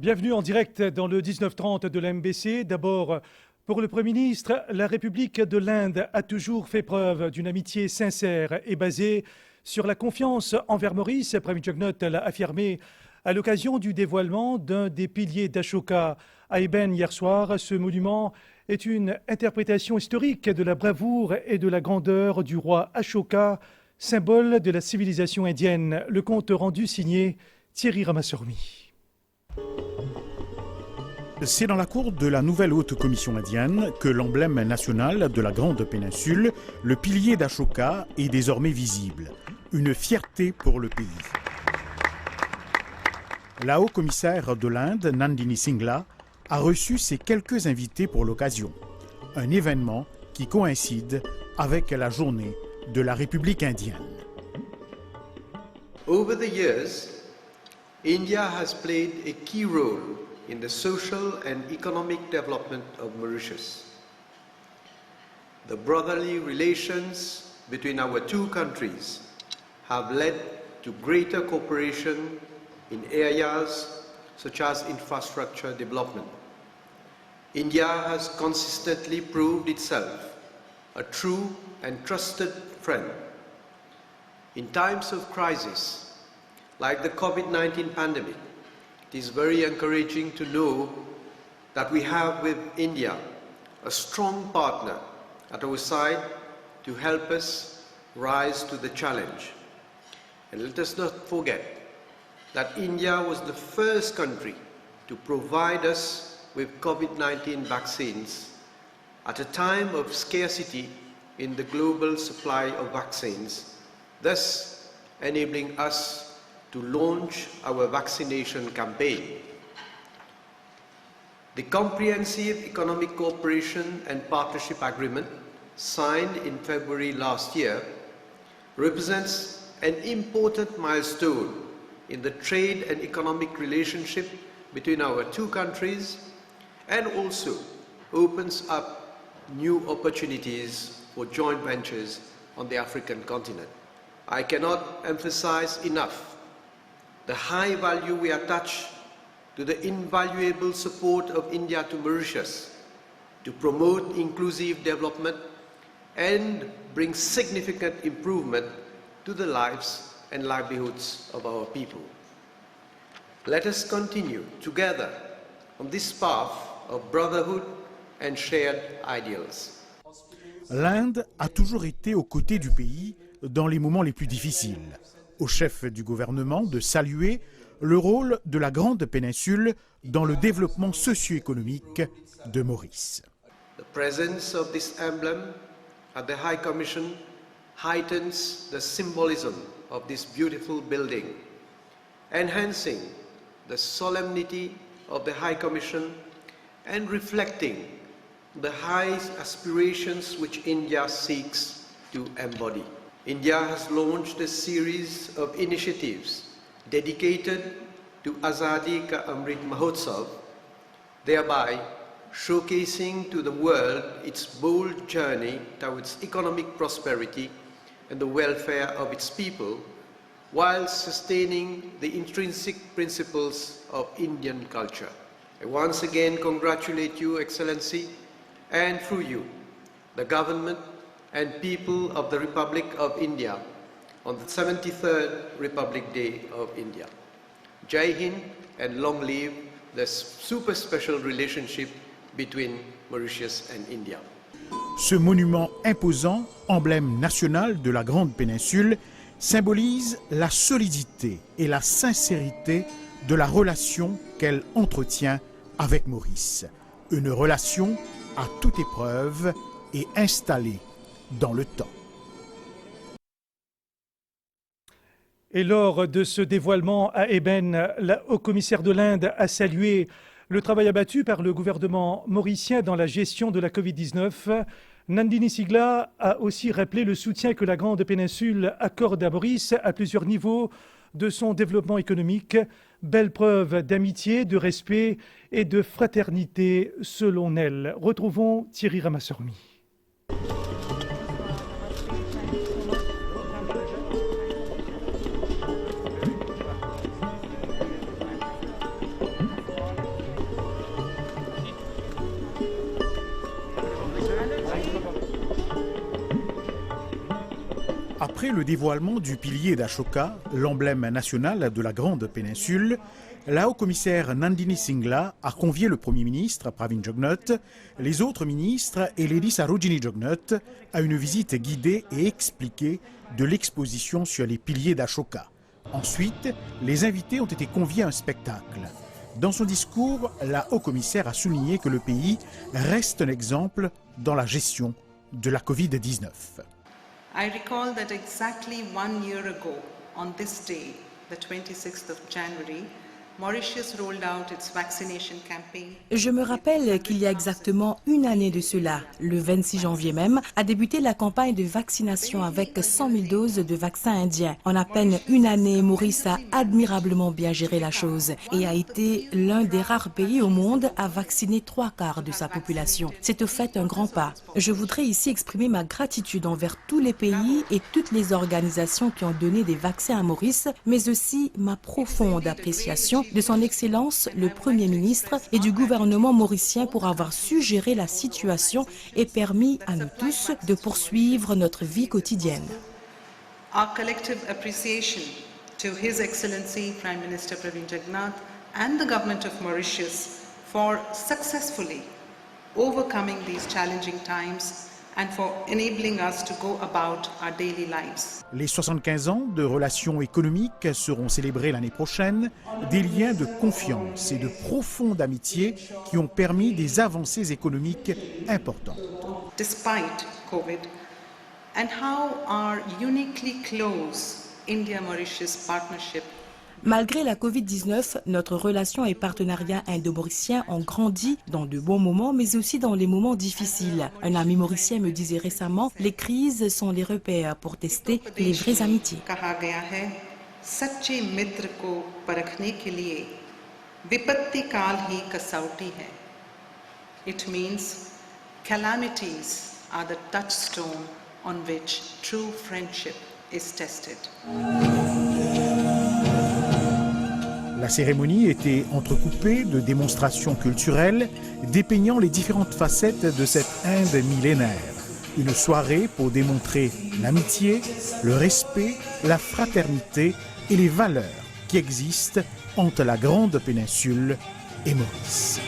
Bienvenue en direct dans le 1930 de la MBC. D'abord, pour le Premier ministre, la République de l'Inde a toujours fait preuve d'une amitié sincère et basée sur la confiance envers Maurice. Prime Jugnauth l'a affirmé à l'occasion du dévoilement d'un des piliers d'Ashoka à Eben hier soir. Ce monument est une interprétation historique de la bravoure et de la grandeur du roi Ashoka, symbole de la civilisation indienne. Le compte rendu signé Thierry Ramassourmi. C'est dans la cour de la nouvelle haute commission indienne que l'emblème national de la grande péninsule, le pilier d'Ashoka, est désormais visible. Une fierté pour le pays. La haut-commissaire de l'Inde, Nandini Singla, a reçu ses quelques invités pour l'occasion. Un événement qui coïncide avec la journée de la République indienne. Over the years, India has played a key role in the social and economic development of Mauritius. The brotherly relations between our two countries have led to greater cooperation in areas such as infrastructure development. India has consistently proved itself a true and trusted friend. In times of crisis, like the COVID-19 pandemic, it is very encouraging to know that we have with India a strong partner at our side to help us rise to the challenge. And let us not forget that India was the first country to provide us with COVID-19 vaccines at a time of scarcity in the global supply of vaccines, thus enabling us to launch our vaccination campaign. The Comprehensive Economic Cooperation and Partnership Agreement, signed in February last year, represents an important milestone in the trade and economic relationship between our two countries and also opens up new opportunities for joint ventures on the African continent. I cannot emphasize enough the high value we attach to the invaluable support of India to Mauritius to promote inclusive development and bring significant improvement to the lives and livelihoods of our people. Let us continue together on this path of brotherhood and shared ideals. L'Inde a toujours été aux côtés du pays dans les moments les plus difficiles. Au chef du gouvernement de saluer le rôle de la grande péninsule dans le développement socio-économique de Maurice. The presence of this emblem at the High Commission heightens the symbolism of this beautiful building, enhancing the solemnity of the High Commission and reflecting the high aspirations which India seeks to embody. India has launched a series of initiatives dedicated to Azadi Ka Amrit Mahotsav, thereby showcasing to the world its bold journey towards economic prosperity and the welfare of its people, while sustaining the intrinsic principles of Indian culture. I once again congratulate you, Excellency, and through you, the government and people of the Republic of India on the 73rd Republic Day of India. Jai Hind, and long live the super special relationship between Mauritius and India. Ce monument imposant, emblème national de la grande péninsule, symbolise la solidité et la sincérité de la relation qu'elle entretient avec Maurice. Une relation à toute épreuve et installée dans le temps. Et lors de ce dévoilement à Eben, la haut-commissaire de l'Inde a salué le travail abattu par le gouvernement mauricien dans la gestion de la Covid-19. Nandini Singla a aussi rappelé le soutien que la grande péninsule accorde à Maurice à plusieurs niveaux de son développement économique. Belle preuve d'amitié, de respect et de fraternité selon elle. Retrouvons Thierry Ramassourmi. le dévoilement du pilier d'Ashoka, l'emblème national de la Grande Péninsule, la haut-commissaire Nandini Singla a convié le Premier ministre Pravin Jugnauth, les autres ministres et Lady Sarojini Jugnauth à une visite guidée et expliquée de l'exposition sur les piliers d'Ashoka. Ensuite, les invités ont été conviés à un spectacle. Dans son discours, la haut-commissaire a souligné que le pays reste un exemple dans la gestion de la Covid-19. I recall that exactly 1 year ago, on this day, the 26th of January, Mauritius rolled out its vaccination campaign. Je me rappelle qu'il y a exactement une année de cela, le 26 janvier même, a débuté la campagne de vaccination avec 100 000 doses de vaccins indiens. En à peine une année, Maurice a admirablement bien géré la chose et a été l'un des rares pays au monde à vacciner 3/4 de sa population. C'est au fait un grand pas. Je voudrais ici exprimer ma gratitude envers tous les pays et toutes les organisations qui ont donné des vaccins à Maurice, mais aussi ma profonde appréciation de son Excellence le Premier ministre et du gouvernement mauricien pour avoir su gérer la situation et permis à nous tous de poursuivre notre vie quotidienne. Our collective appreciation to His Excellency Prime Minister Pravin Jugnauth and the government of Mauritius for successfully overcoming these challenging times and for enabling us to go about our daily lives. Les 75 ans de relations économiques seront célébrés l'année prochaine, des liens de confiance et de profonde amitié qui ont permis des avancées économiques importantes. Despite COVID, and how our uniquely close India-Mauritius partnership. Malgré la Covid-19, notre relation et partenariat indo-mauricien ont grandi dans de bons moments, mais aussi dans les moments difficiles. Un ami mauricien me disait récemment, les crises sont les repères pour tester les vraies amitiés. It means calamities are the touchstone on which true friendship is tested. La cérémonie était entrecoupée de démonstrations culturelles dépeignant les différentes facettes de cette Inde millénaire. Une soirée pour démontrer l'amitié, le respect, la fraternité et les valeurs qui existent entre la Grande Péninsule et Maurice.